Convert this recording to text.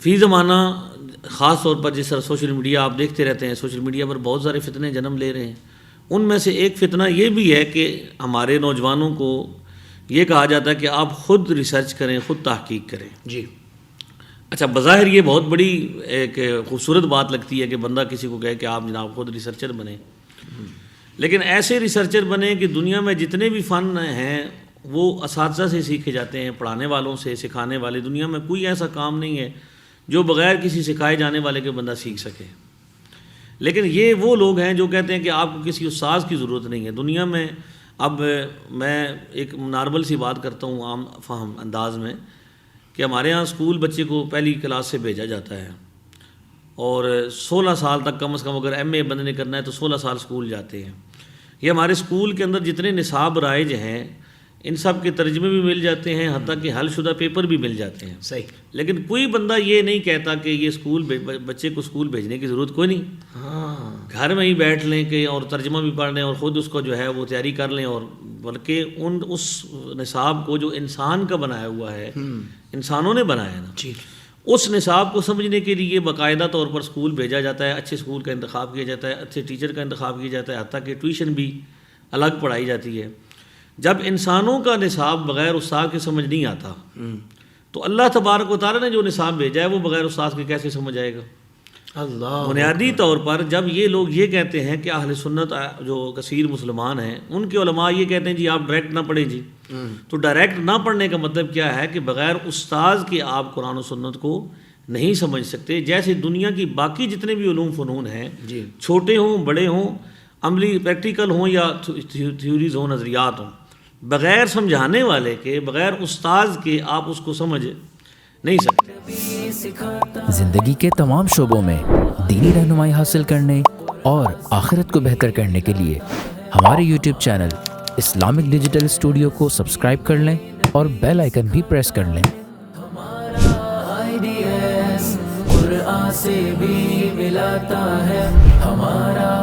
فی زمانہ خاص طور پر جس طرح سوشل میڈیا آپ دیکھتے رہتے ہیں، سوشل میڈیا پر بہت سارے فتنے جنم لے رہے ہیں. ان میں سے ایک فتنہ یہ بھی ہے کہ ہمارے نوجوانوں کو یہ کہا جاتا ہے کہ آپ خود ریسرچ کریں، خود تحقیق کریں. جی. اچھا، بظاہر یہ بہت بڑی ایک خوبصورت بات لگتی ہے کہ بندہ کسی کو کہے کہ آپ جناب خود ریسرچر بنیں، لیکن ایسے ریسرچر بنیں کہ دنیا میں جتنے بھی فن ہیں وہ اساتذہ سے سیکھے جاتے ہیں، پڑھانے والوں سے، سکھانے والے. دنیا میں کوئی ایسا کام نہیں ہے جو بغیر کسی سکھائے جانے والے کے بندہ سیکھ سکے. لیکن یہ وہ لوگ ہیں جو کہتے ہیں کہ آپ کو کسی استاذ کی ضرورت نہیں ہے. دنیا میں اب میں ایک نارمل سی بات کرتا ہوں عام فہم انداز میں کہ ہمارے ہاں اسکول بچے کو پہلی کلاس سے بھیجا جاتا ہے اور 16 سال تک کم از کم اگر ایم اے بندے نے کرنا ہے تو 16 سال اسکول جاتے ہیں. یہ ہمارے اسکول کے اندر جتنے نصاب رائج ہیں ان سب کے ترجمے بھی مل جاتے ہیں، حتیٰ کہ حل شدہ پیپر بھی مل جاتے ہیں. صحیح. لیکن کوئی بندہ یہ نہیں کہتا کہ یہ اسکول بچے کو اسکول بھیجنے کی ضرورت کوئی نہیں. ہاں. گھر میں ہی بیٹھ لیں کہ اور ترجمہ بھی پڑھ لیں اور خود اس کو جو ہے وہ تیاری کر لیں، اور بلکہ اس نصاب کو جو انسان کا بنایا ہوا ہے، انسانوں نے بنایا ہے نا، جی. اس نصاب کو سمجھنے کے لیے باقاعدہ طور پر اسکول بھیجا جاتا ہے. اچھے اسکول کا انتخاب کیا جاتا ہے، اچھے ٹیچر کا انتخاب کیا جاتا ہے، حتیٰ کہ ٹیوشن بھی الگ پڑھائی جاتی ہے. جب انسانوں کا نصاب بغیر استاد کے سمجھ نہیں آتا تو اللہ تبارک و تعالیٰ نے جو نصاب بھیجا ہے وہ بغیر استاد کے کیسے سمجھ آئے گا؟ اللہ. بنیادی طور پر جب یہ لوگ یہ کہتے ہیں کہ اہل سنت جو کثیر مسلمان ہیں ان کے علماء یہ کہتے ہیں جی آپ ڈائریکٹ نہ پڑھیں جی، تو ڈائریکٹ نہ پڑھنے کا مطلب کیا ہے کہ بغیر استاذ کے آپ قرآن و سنت کو نہیں سمجھ سکتے. جیسے دنیا کی باقی جتنے بھی علوم فنون ہیں، جی. چھوٹے ہوں بڑے ہوں، عملی پریکٹیکل ہوں یا تھیوریز ہوں، نظریات ہوں، بغیر سمجھانے والے کے، بغیر استاذ کے آپ اس کو سمجھ نہیں سکتے. زندگی کے تمام شعبوں میں دینی رہنمائی حاصل کرنے اور آخرت کو بہتر کرنے کے لیے ہمارے YouTube channel Islamic digital studio کو سبسکرائب کر لیں اور بیل آئیکن بھی پریس کر لیں. قرآن سے بھی ملاتا ہے ہمارا